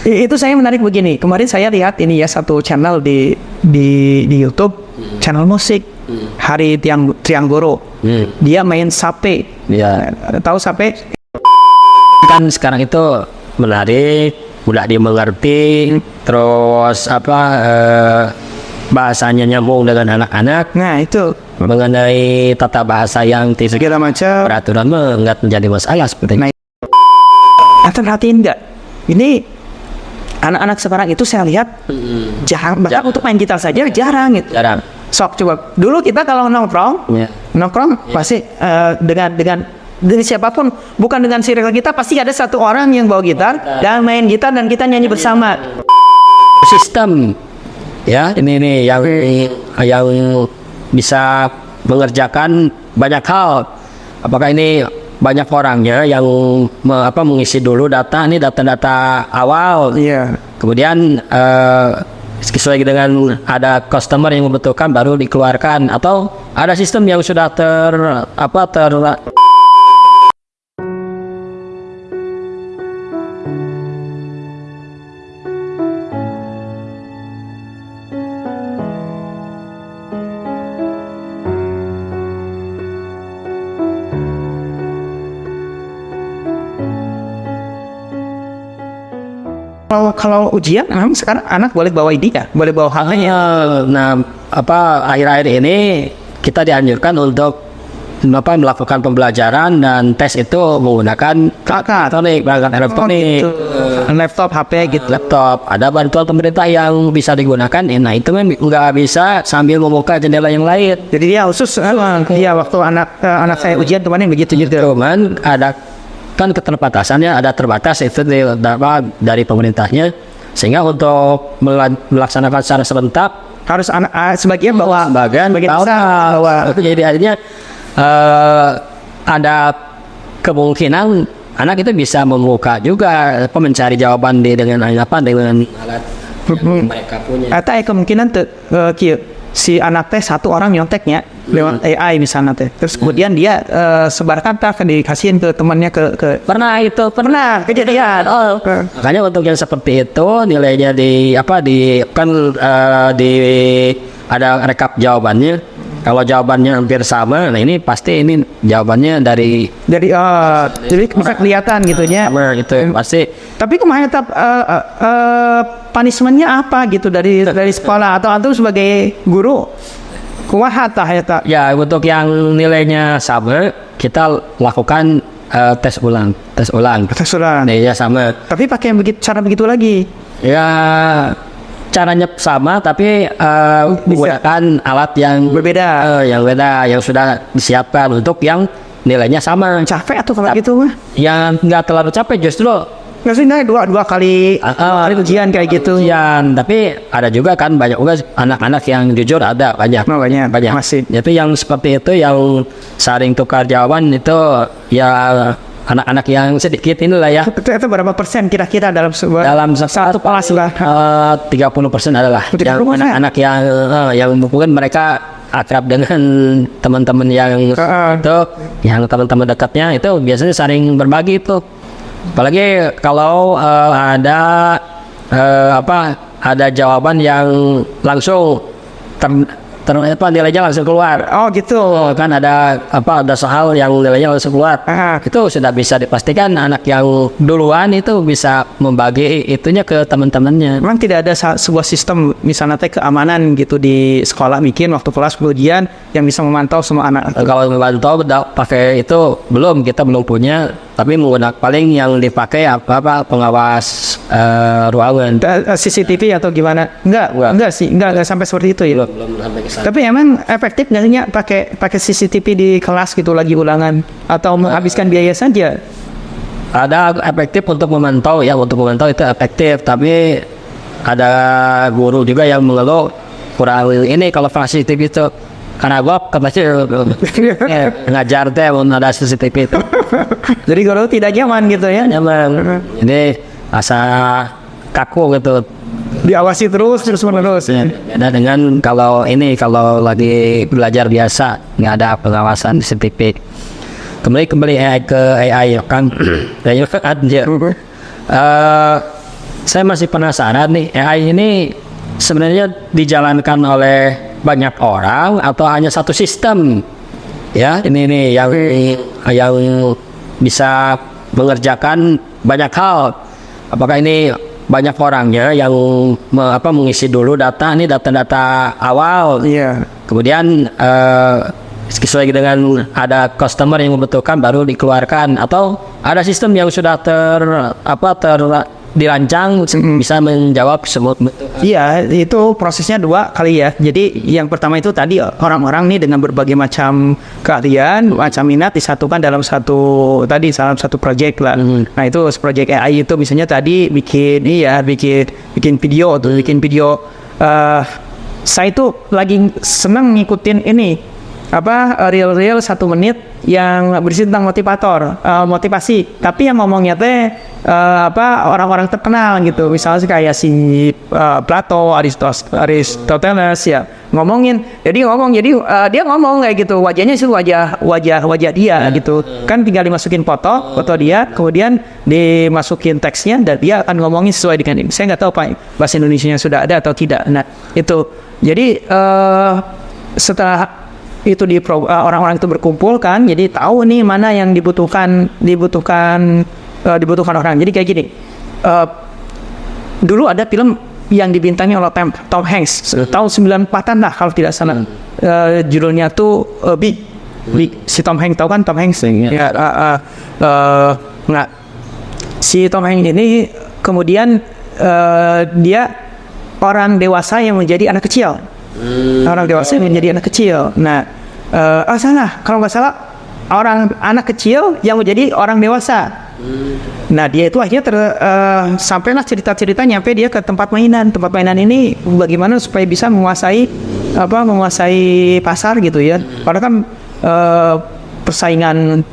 Itu saya menarik begini. Kemarin saya lihat ini ya satu channel di YouTube, channel musik Hari Trianggoro. Dia main sape. Ya. Tahu sape? Kan sekarang itu menarik, mudah dimengerti, terus bahasanya nyambung dengan anak-anak. Nah itu Mengenai tata bahasa yang segala macam. peraturan nggak menjadi masalah seperti Nah, perhatiin nggak? Ini anak-anak sekarang itu saya lihat jarang, bahkan untuk main gitar saja jarang gitu. jarang. Sok coba. Dulu kita kalau nongkrong pasti dengan dari siapapun, bukan dengan circle kita, pasti ada satu orang yang bawa gitar dan main gitar dan kita nyanyi bersama. Sistem ya ini yang bisa mengerjakan banyak hal. Apakah ini banyak orangnya yang mengisi dulu data, ini data-data awal. Iya. Kemudian sesuai dengan ada customer yang membutuhkan baru dikeluarkan, atau ada sistem yang sudah Kalau ujian, sekarang anak boleh bawa ID ya, boleh bawa HP-nya. Nah, akhir-akhir ini kita dianjurkan untuk melakukan pembelajaran dan tes itu menggunakan elektronik, laptop, HP gitu. laptop. Ada bantuan pemerintah yang bisa digunakan. Nah, itu nggak bisa sambil membuka jendela yang lain. Jadi dia khusus dia waktu anak saya ujian kemarin begitu gitu. Cuman ada kan keterbatasannya, ada terbatas itu dari pemerintahnya, sehingga untuk melaksanakan secara serentak Harus sebagian bawa bagian bawa. Jadi akhirnya ada kemungkinan anak itu bisa membuka juga mencari jawaban dengan alat yang mereka punya. Atau kemungkinan si anak teh satu orang nyonteknya lewat AI misalnya teh, terus kemudian dia sebarkan dikasihin ke temannya ke Pernah kejadian. Makanya untuk yang seperti itu nilainya ada rekap jawabannya. Kalau jawabannya hampir sama, nah ini pasti ini jawabannya dari jadi bisa kelihatan gitunya. sama gitu pasti. Tapi kemarin tetap punishmentnya apa gitu dari sekolah atau sebagai guru kumaha tah eta? Ya, untuk yang nilainya sama kita lakukan tes ulang. Ya sama. Tapi pakai cara begitu lagi. Ya caranya sama tapi menggunakan alat yang berbeda, yang sudah disiapkan untuk yang nilainya sama. Capek atau kalau gitu mah? Yang nggak terlalu capek justru nggak sih, dua kali ujian kayak gitu. Ujian, tapi ada juga kan banyak juga anak-anak yang jujur, ada banyak masih. Jadi yang seperti itu yang saling tukar jawaban itu ya anak-anak yang sedikit inilah ya. Itu berapa persen kira-kira dalam satu kelas lah? 30% adalah yang anak-anak yang mungkin mereka akrab dengan teman-teman yang itu, yang teman-teman dekatnya itu biasanya saling berbagi itu. Apalagi kalau ada jawaban yang langsung nilainya langsung keluar. Oh gitu. Kan ada soal yang nilainya langsung keluar. Itu sudah bisa dipastikan anak yang duluan itu bisa membagi itunya ke teman-temannya. Memang tidak ada sebuah sistem misalnya keamanan gitu di sekolah bikin waktu kelas ujian yang bisa memantau semua anak. Kalau memantau pakai itu kita belum punya. Tapi menggunakan paling yang dipakai pengawas ruangan. CCTV atau gimana? Enggak sih, enggak sampai seperti itu ya. Belum sampai ke sana. Tapi emang efektif nggak sih pakai CCTV di kelas gitu lagi ulangan atau menghabiskan biaya saja? Ada efektif untuk memantau ya, itu efektif. Tapi ada guru juga yang mengeluh kurang ini kalau CCTV itu. Karena gua kemarin ngajar teh ada CCTV itu. Jadi kalau tidak nyaman gitu ya? Nyaman. Ini asa kaku gitu. Diawasi terus menerus. Ya, beda dengan kalau lagi belajar biasa nggak ada pengawasan CCTV. Kembali AI ke AI kan. Saya masih penasaran nih, AI ini sebenarnya dijalankan oleh banyak orang atau hanya satu sistem? Ya, ini nih yang bisa mengerjakan banyak hal. Apakah ini banyak orangnya yang mengisi dulu data, ini data-data awal. Iya. Kemudian sesuai dengan ada customer yang membutuhkan baru dikeluarkan, atau ada sistem yang sudah dirancang bisa menjawab semua kebutuhan. Iya, itu prosesnya dua kali ya. Jadi yang pertama itu tadi orang-orang nih dengan berbagai macam keahlian, macam minat disatukan dalam satu project lah. Nah itu project AI itu misalnya tadi bikin video tuh, saya itu lagi senang ngikutin ini reel 1 menit yang berisi tentang motivasi, tapi yang ngomongnya orang-orang terkenal gitu, misalnya kayak si Plato, Aristoteles ya, dia ngomong kayak gitu, wajahnya sih wajah dia gitu kan, tinggal dimasukin foto dia, kemudian dimasukin teksnya dan dia akan ngomongin sesuai dengan ini. Saya nggak tahu Pak bahasa Indonesianya sudah ada atau tidak. Nah itu jadi setelah itu orang-orang itu berkumpul kan, jadi tahu nih mana yang dibutuhkan orang. Jadi kayak gini, dulu ada film yang dibintangi oleh Tom Hanks tahun 94-an lah kalau tidak salah, judulnya tuh Big. Si Tom Hanks, tahu kan Tom Hanks? Ya, si Tom Hanks ini kemudian dia orang dewasa yang menjadi anak kecil. Orang dewasa yang menjadi anak kecil. Nah, kalau nggak salah anak kecil yang menjadi orang dewasa. Nah, dia itu akhirnya sampailah cerita-cerita nyampe dia ke tempat mainan. Tempat mainan ini bagaimana supaya bisa menguasai pasar gitu ya. Padahal kan persaingan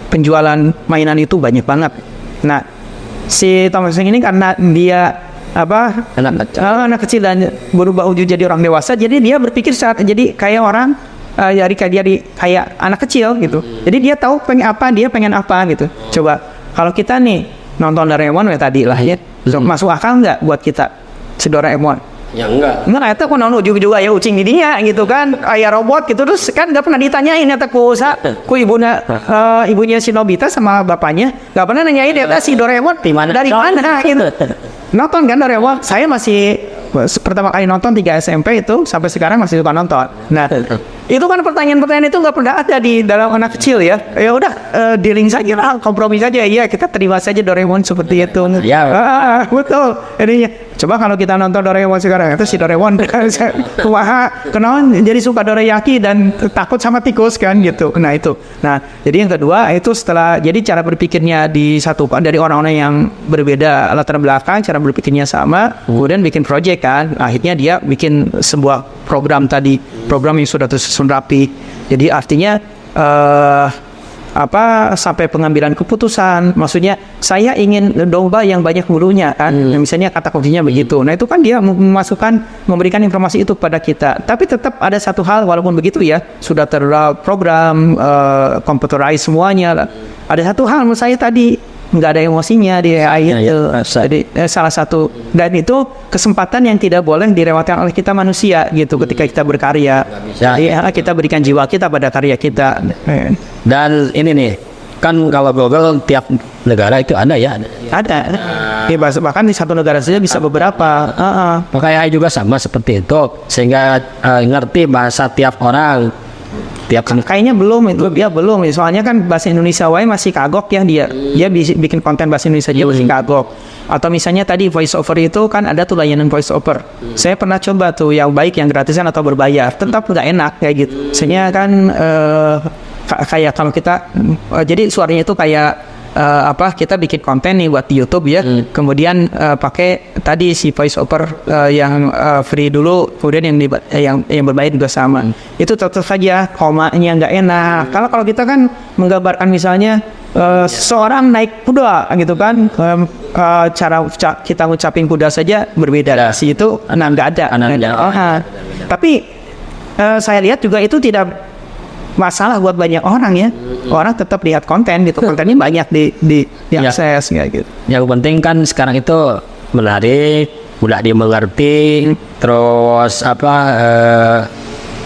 penjualan mainan itu banyak banget. Nah, si Tom Hanks ini karena dia anak kecil dan berubah wujud jadi orang dewasa, jadi dia berpikir jadi kayak orang kayak anak kecil gitu. Jadi dia tahu pengen apa gitu. Coba kalau kita nih nonton Doraemon tadi lah ya, masuk akal nggak buat kita si Doraemon? Ya enggak. Itu aku nonton juga ya ucing di dia gitu kan, kayak robot gitu, terus kan nggak pernah ditanyain ibunya si Nobita sama bapaknya nggak pernah nanyain si Doraemon dari mana gitu. Nonton kan Doraemon, saya masih pertama kali nonton 3 SMP itu sampai sekarang masih suka nonton. Nah, itu kan pertanyaan-pertanyaan itu nggak pernah ada di dalam anak kecil ya. Ya udah, dealing saja lah, kompromi saja. Iya, kita terima saja Doraemon seperti itu. Ya. Betul. Ininya. Coba kalau kita nonton Doraemon sekarang, itu si Doraemon kenapa jadi suka dorayaki dan takut sama tikus kan gitu. Nah itu. Nah, jadi yang kedua itu jadi cara berpikirnya disatukan dari orang-orang yang berbeda latar belakang, cara berpikirnya sama, kemudian bikin project kan. Akhirnya dia bikin sebuah program yang sudah tersusun rapi. Jadi artinya sampai pengambilan keputusan, maksudnya saya ingin domba yang banyak bulunya kan, misalnya kata kuncinya begitu. Nah itu kan dia memberikan informasi itu pada kita, tapi tetap ada satu hal, walaupun begitu ya sudah terprogram computerized semuanya, ada satu hal menurut saya tadi nggak ada emosinya di AI itu. Jadi salah satu, dan itu kesempatan yang tidak boleh dilewatkan oleh kita manusia gitu ketika kita berkarya. Jadi kita berikan jiwa kita pada karya kita. Dan ini nih, kan kalau global tiap negara itu ada ya? Ada. Bahkan di satu negara saja bisa beberapa. Makanya AI juga sama seperti itu, sehingga ngerti bahasa tiap orang. Kayaknya belum, soalnya kan bahasa Indonesia masih kagok ya, dia bikin konten bahasa Indonesia dia masih kagok. Atau misalnya tadi voice over itu kan ada tuh layanan voice over. Saya pernah coba tuh yang baik, yang gratisan atau berbayar, tetap nggak enak kayak gitu. Misalnya kan kayak kalau kita jadi suaranya itu kayak kita bikin konten nih buat di YouTube ya, kemudian pakai tadi si voice over yang free dulu, kemudian yang berbayar juga sama. Itu tetap saja komanya nggak enak. Kalau kita kan menggambarkan misalnya seorang naik kuda gitu kan, cara kita ngucapin kuda saja berbeda. Si itu nggak ada. Tapi saya lihat juga itu tidak masalah buat banyak orang ya. Orang tetap lihat konten gitu, kontennya banyak diakses kayak gitu. Yang penting kan sekarang itu menarik, mudah dimengerti, terus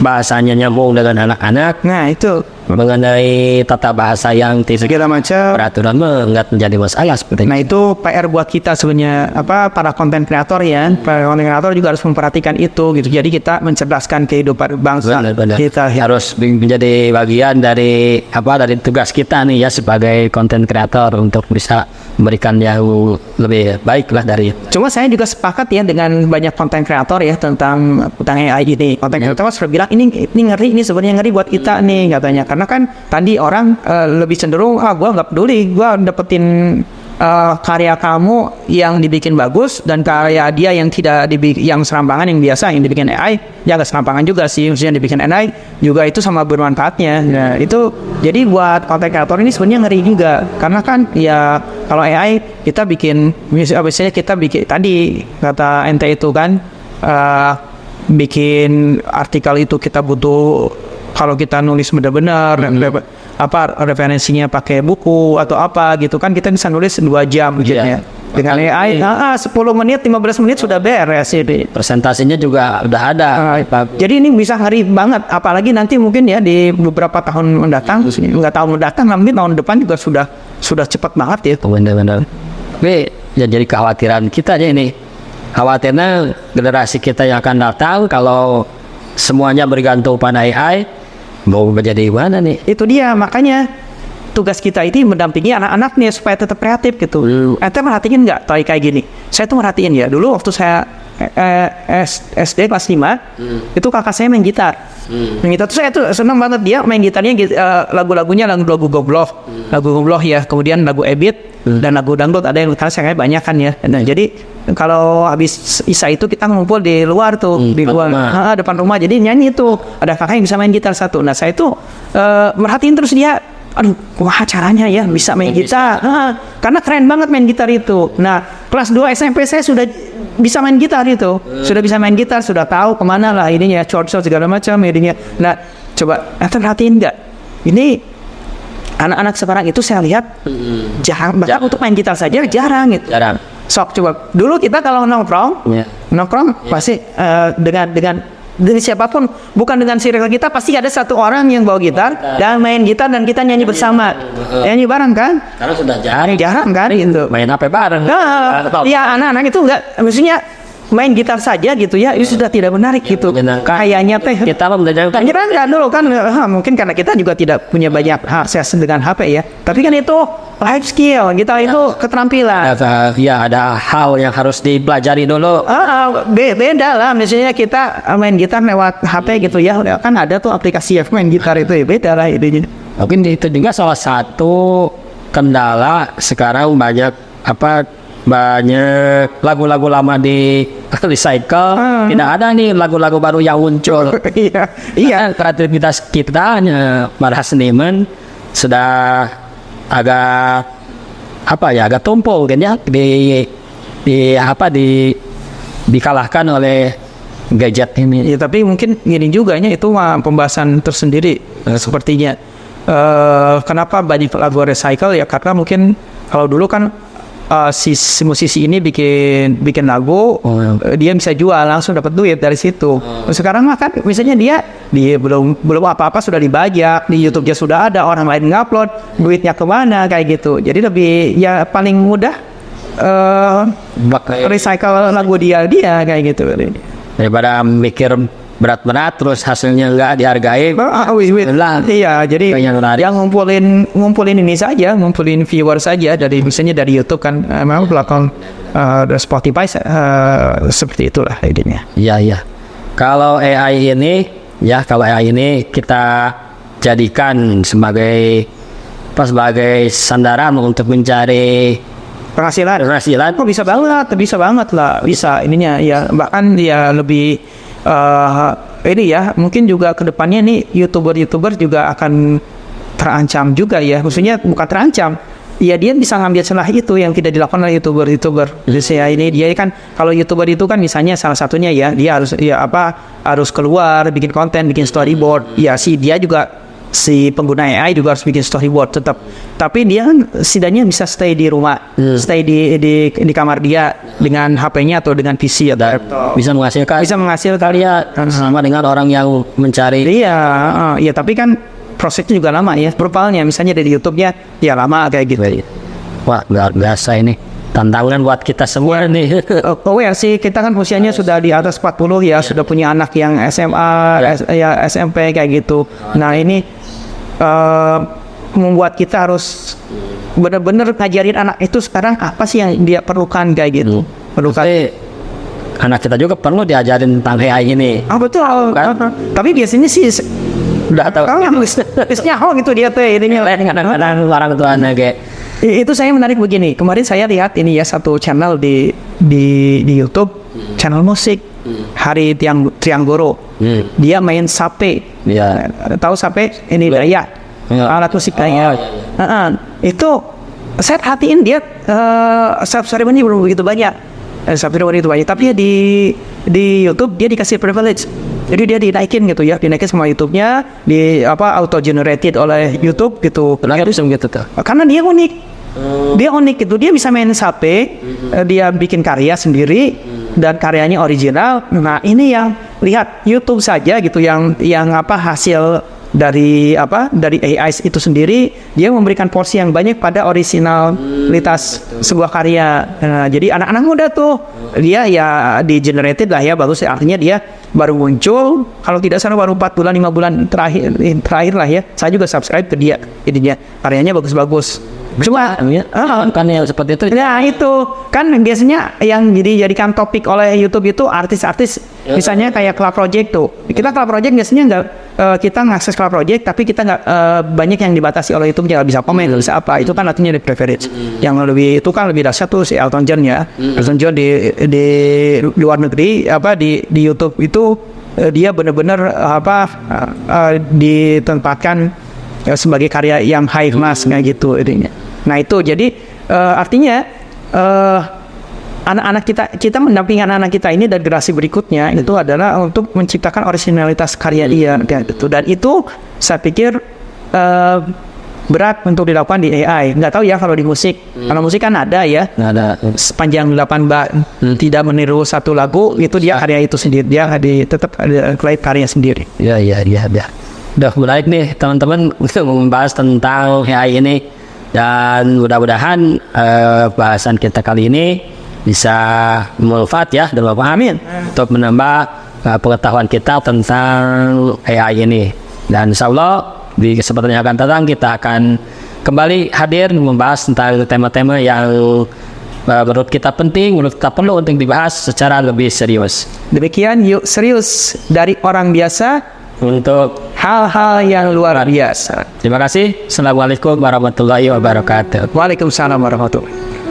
bahasanya nyambung dengan anak-anak. Nah itu Mengenai tata bahasa yang segala macam peraturan nggak menjadi masalah seperti Nah itu PR buat kita sebenarnya para konten kreator ya. Para konten kreator juga harus memperhatikan itu gitu. Jadi kita mencerdaskan kehidupan bangsa. Benar. Kita harus menjadi bagian dari tugas kita nih ya sebagai konten kreator untuk bisa memberikan yang lebih baik lah dari. Cuma saya juga sepakat ya dengan banyak konten kreator ya tentang AI ini. Konten kreator sudah bilang ini ngeri, ini sebenarnya ngeri buat kita nih katanya. Karena kan tadi orang lebih cenderung gue nggak peduli, gue dapetin karya kamu yang dibikin bagus dan karya dia yang tidak yang serampangan yang biasa yang dibikin AI ya nggak serampangan juga sih, maksudnya dibikin AI juga itu sama bermanfaatnya. Nah itu jadi buat konten kreator ini sebenarnya ngeri juga karena kan ya kalau AI kita bikin biasanya kita bikin tadi kata ente itu kan bikin artikel itu kita butuh. Kalau kita nulis benar-benar referensinya pakai buku atau apa gitu kan kita bisa nulis 2 jam gitu ya. Dengan AI 10 menit 15 menit sudah beres ini. Presentasinya juga udah ada. Jadi ini bisa ngeri banget apalagi nanti mungkin ya di beberapa tahun mendatang, enggak tahun mendatang mungkin tahun depan juga sudah cepat banget ya. Benar. Tapi ya jadi kekhawatiran kita aja ini. Khawatirnya generasi kita yang akan datang kalau semuanya bergantung pada AI mau menjadi mana nih? Itu dia makanya tugas kita ini mendampingi anak-anaknya supaya tetap kreatif gitu. Ente merhatiin nggak kayak gini? Saya tuh merhatiin ya dulu waktu saya SD kelas 5 itu kakak saya main gitar. Main gitar tuh saya tuh senang banget dia main gitarnya lagu-lagunya lagu goblok ya, kemudian lagu ebit dan lagu dangdut ada yang karena saya banyak kan ya. Nah jadi kalau habis Isa itu kita ngumpul di luar tuh di luar depan rumah jadi nyanyi tuh ada kakak yang bisa main gitar satu. Nah saya tuh merhatiin terus dia wah caranya ya bisa main gitar karena keren banget main gitar itu. Nah kelas 2 SMP saya sudah bisa main gitar itu sudah tahu kemana lah ininya chord segala macam ininya. Nah coba perhatiin nggak ini anak-anak sekarang itu saya lihat jarang bahkan untuk main gitar saja jarang gitu. Sok coba dulu kita kalau nongkrong pasti dengan siapapun bukan dengan circle kita pasti ada satu orang yang bawa gitar dan main gitar dan kita nyanyi bersama nyanyi bareng kan karena sudah jarang kan gitu main apa bareng ya anak-anak itu enggak maksudnya main gitar saja gitu ya itu sudah tidak menarik gitu kayaknya kita menyenangkan dulu kan mungkin karena kita juga tidak punya banyak akses dengan HP ya tapi kan itu life skill kita itu keterampilan ya ada hal yang harus dipelajari dulu beda lah misalnya kita main gitar lewat HP gitu ya kan ada tuh aplikasi ya main gitar itu ya beda lah itunya mungkin itu juga salah satu kendala sekarang banyak lagu-lagu lama di recycle tidak ada nih lagu-lagu baru yang muncul. Iya kreativitas kita para seniman sudah agak tumpul kan ya dikalahkan oleh gadget ini. Ya, tapi mungkin gini juga itu pembahasan tersendiri sepertinya. Kenapa banyak lagu recycle ya karena mungkin kalau dulu kan si musisi ini bikin lagu dia bisa jual langsung dapat duit dari situ. Sekarang mah kan misalnya dia belum apa-apa sudah dibajak di YouTube-nya sudah ada orang lain ngupload duitnya kemana kayak gitu jadi lebih ya paling mudah recycle lagu dia kayak gitu daripada mikir berat-berat terus hasilnya nggak dihargai. Iya, jadi yang ngumpulin ini saja, ngumpulin viewer saja dari misalnya dari YouTube kan, memang belakang Spotify seperti itulah idenya. Iya. Kalau AI ini kita jadikan sebagai sandaran untuk mencari penghasilan. Oh, bisa banget lah, bisa ininya ya bahkan ya lebih ini ya mungkin juga kedepannya nih youtuber juga akan terancam juga ya maksudnya bukan terancam ya dia bisa ngambil celah itu yang tidak dilakukan oleh youtuber jadi saya ini dia kan kalau youtuber itu kan misalnya salah satunya ya dia harus keluar bikin konten bikin storyboard ya sih dia juga si pengguna AI juga harus bikin storyboard tetap. Tapi dia kan setidaknya bisa stay di rumah, stay di kamar dia dengan HP-nya atau dengan PC atau laptop. Bisa menghasilkan Karya sama dengan orang yang mencari. Iya, iya, tapi kan prosesnya juga lama ya. Propalnya misalnya dari YouTube-nya ya lama kayak gitu. Wah, luar biasa ini. Tantangan buat kita semua nih. Aware sih, kita kan usianya sudah di atas 40 ya, sudah punya anak yang SMA, ya SMP kayak gitu. Nah ini membuat kita harus benar-benar ngajarin anak itu sekarang apa sih yang dia perlukan kayak gitu. Tapi anak kita juga perlu diajarin tentang AI ini. Betul. Tapi biasanya sih Udah tahu. bisnya gitu dia tuh ininya. Kadang-kadang orang tua kayak Itu saya menarik begini. Kemarin saya lihat ini ya satu channel di YouTube, channel musik. Hari Trianggoro. Dia main sape. Iya. Tahu sape? Ini daya. Alat musik daya. Itu saya perhatiin dia subscriber-nya belum begitu banyak. Tapi ya di YouTube dia dikasih privilege. Jadi dia dinaikin gitu ya, dinaikin sama YouTube-nya, auto generated oleh YouTube gitu. Kenapa bisa begitu tuh? Karena dia unik. Dia unik gitu, dia bisa main sape, dia bikin karya sendiri dan karyanya original. Nah, ini yang lihat YouTube saja gitu yang hasil dari AI itu sendiri, dia memberikan porsi yang banyak pada originalitas sebuah karya. Nah, jadi anak-anak muda tuh dia ya di generated lah ya, bagus artinya dia baru muncul, kalau tidak salah baru 4 bulan 5 bulan terakhir lah ya. Saya juga subscribe ke dia, jadinya karyanya bagus-bagus. Cuma kan yang seperti itu. Nah itu kan biasanya yang dijadikan topik oleh YouTube itu artis-artis, misalnya kayak Club Project tuh. Kita Club Project biasanya nggak kita ngakses Club Project, tapi kita nggak banyak yang dibatasi oleh YouTube, nggak bisa komen, nggak bisa apa. Itu kan artinya di privilege. Yang lebih itu kan lebih dahsyat tuh si Elton John ya. Elton John di luar negeri di YouTube itu dia benar-benar ditempatkan sebagai karya yang high class kayak gitu intinya. Nah itu jadi artinya anak-anak kita mendampingi anak-anak kita ini dan generasi berikutnya itu adalah untuk menciptakan originalitas karya dia gitu. Dan itu saya pikir berat untuk dilakukan di AI. Nggak tahu ya kalau di musik. Kalau musik kan ada ya. Ada sepanjang 8 bar tidak meniru satu lagu itu dia karya itu sendiri. Dia tetap ada karya sendiri. Ya. Udah mulai nih teman-teman untuk membahas tentang AI ini, dan mudah-mudahan bahasan kita kali ini bisa bermanfaat ya dan memahami untuk menambah pengetahuan kita tentang AI ini. Dan insya Allah di kesempatan yang akan datang kita akan kembali hadir membahas tentang tema-tema yang menurut kita penting, menurut kita perlu untuk dibahas secara lebih serius. Demikian yuk serius dari orang biasa untuk hal-hal yang luar biasa. Terima kasih. Assalamualaikum warahmatullahi wabarakatuh. Waalaikumsalam warahmatullahi wabarakatuh.